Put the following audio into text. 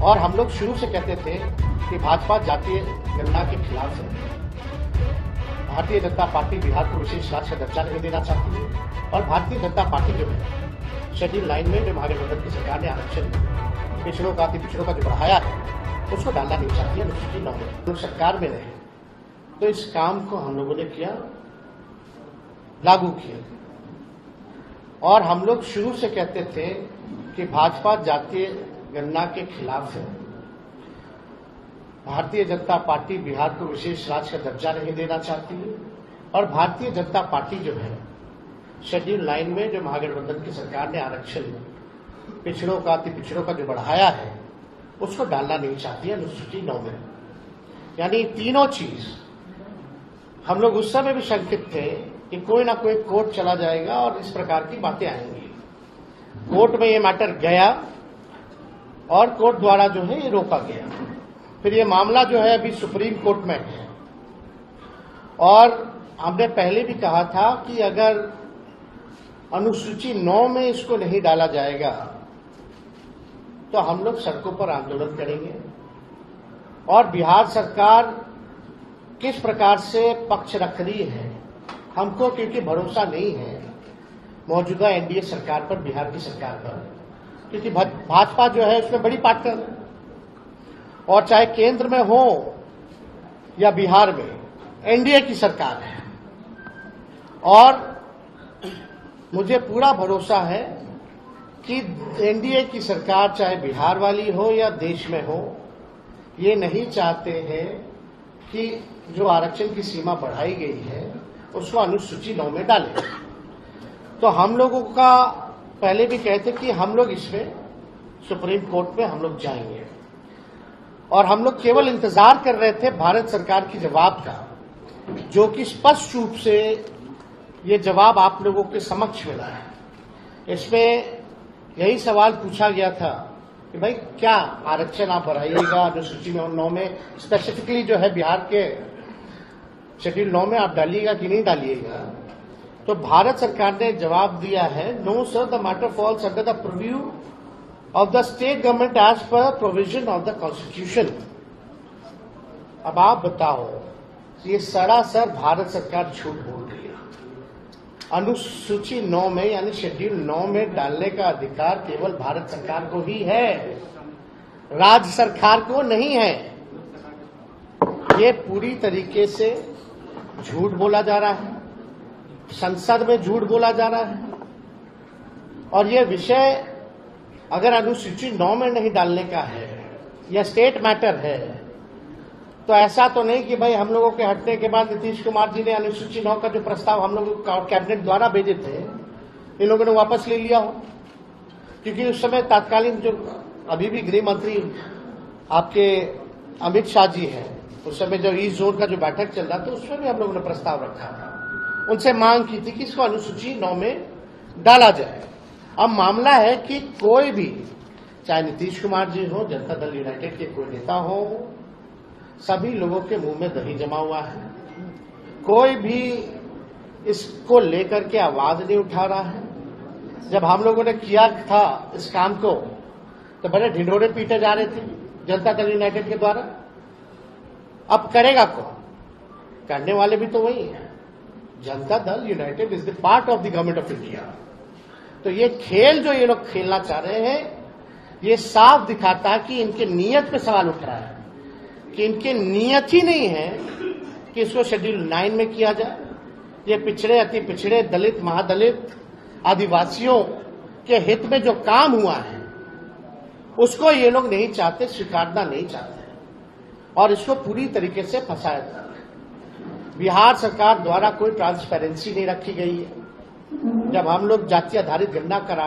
और हम लोग शुरू से कहते थे कि भाजपा जातीय गणना के खिलाफ है। भारतीय जनता पार्टी बिहार को विशेष राज्य का दर्जा नहीं देना चाहती है और भारतीय जनता पार्टी जो है शेड्यूल 9 में जो महागठबंधन की सरकार ने आरक्षण पिछड़ों का अति पिछड़ों का जो बढ़ाया है उसको डालना नहीं चाहती है। अनुसूची 9 में लोग सरकार में रहे तो इस काम को हम लोगों ने किया, लागू किया। और हम लोग शुरू से कहते थे कि भाजपा जातीय गणना के खिलाफ है। भारतीय जनता पार्टी बिहार को विशेष राज्य का दर्जा नहीं देना चाहती है और भारतीय जनता पार्टी जो है शेड्यूल 9 में जो महागठबंधन की सरकार ने आरक्षण पिछड़ों का अति पिछड़ों का जो बढ़ाया है उसको डालना नहीं चाहती है अनुसूची 9 में। यानी तीनों चीज हम लोग उस समय भी शंकित थे कि कोई ना कोई कोर्ट चला जाएगा और इस प्रकार की बातें आएंगी। कोर्ट में ये मैटर गया और कोर्ट द्वारा जो है ये रोका गया। फिर ये मामला जो है अभी सुप्रीम कोर्ट में है और हमने पहले भी कहा था कि अगर अनुसूची 9 में इसको नहीं डाला जाएगा तो हम लोग सड़कों पर आंदोलन करेंगे और बिहार सरकार किस प्रकार से पक्ष रख रही है हमको क्योंकि भरोसा नहीं है मौजूदा एनडीए सरकार पर, बिहार की सरकार पर, क्योंकि भाजपा जो है उसमें बड़ी पार्टनर है और चाहे केंद्र में हो या बिहार में एनडीए की सरकार है। और मुझे पूरा भरोसा है कि एनडीए की सरकार चाहे बिहार वाली हो या देश में हो ये नहीं चाहते हैं कि जो आरक्षण की सीमा बढ़ाई गई है उसको अनुसूची 9 में डालें। तो हम लोगों का पहले भी कहते कि हम लोग इसमें सुप्रीम कोर्ट में हम लोग जाएंगे और हम लोग केवल इंतजार कर रहे थे भारत सरकार की जवाब का, जो कि स्पष्ट रूप से ये जवाब आप लोगों के समक्ष मिला है। इसमें यही सवाल पूछा गया था कि भाई क्या आरक्षण आप बढ़ाइएगा अनुसूची 9 में, स्पेसिफिकली जो है बिहार के शेड्यूल 9 में आप डालिएगा कि नहीं डालिएगा। तो भारत सरकार ने जवाब दिया है, no sir, the matter falls under the preview of the state government as per provision of the constitution. अब आप बताओ, ये सरासर भारत सरकार झूठ बोल रही है। अनुसूची 9 में यानी शेड्यूल 9 में डालने का अधिकार केवल भारत सरकार को ही है, राज्य सरकार को नहीं है। ये पूरी तरीके से झूठ बोला जा रहा है, संसद में झूठ बोला जा रहा है। और ये विषय अगर अनुसूची 9 में नहीं डालने का है या स्टेट मैटर है तो ऐसा तो नहीं कि भाई हम लोगों के हटने के बाद नीतीश कुमार जी ने अनुसूची 9 का जो प्रस्ताव हम लोगों को कैबिनेट द्वारा भेजे थे इन लोगों ने वापस ले लिया हो। क्योंकि उस समय तत्कालीन जो अभी भी गृह मंत्री आपके अमित शाह जी हैं, उस समय जो ईस्ट जोन का जो बैठक चल रहा था उसमें भी हम लोगों ने प्रस्ताव रखा था, उनसे मांग की थी कि इसको अनुसूची 9 में डाला जाए। अब मामला है कि कोई भी, चाहे नीतीश कुमार जी हो, जनता दल यूनाइटेड के कोई नेता हो, सभी लोगों के मुंह में दही जमा हुआ है। कोई भी इसको लेकर के आवाज नहीं उठा रहा है। जब हम लोगों ने किया था इस काम को तो बड़े ढिंढोरे पीटे जा रहे थे जनता दल यूनाइटेड के द्वारा। अब करेगा कौन? करने वाले भी तो वही है। Janata Dal United is the part of the government of India. तो ये खेल जो ये लोग खेलना चाह रहे हैं ये साफ दिखाता है कि इनके नीयत पे सवाल उठ रहा है, कि इनकी नीयत ही नहीं है कि इसको शेड्यूल 9 में किया जाए। ये पिछड़े, अति पिछड़े, दलित, महादलित, आदिवासियों के हित में जो काम हुआ है उसको ये लोग नहीं चाहते, स्वीकारना नहीं चाहते और इसको पूरी तरीके से फंसाया जा रहा है। बिहार सरकार द्वारा कोई ट्रांसपेरेंसी नहीं रखी गई है। जब हम लोग जाति आधारित गणना करा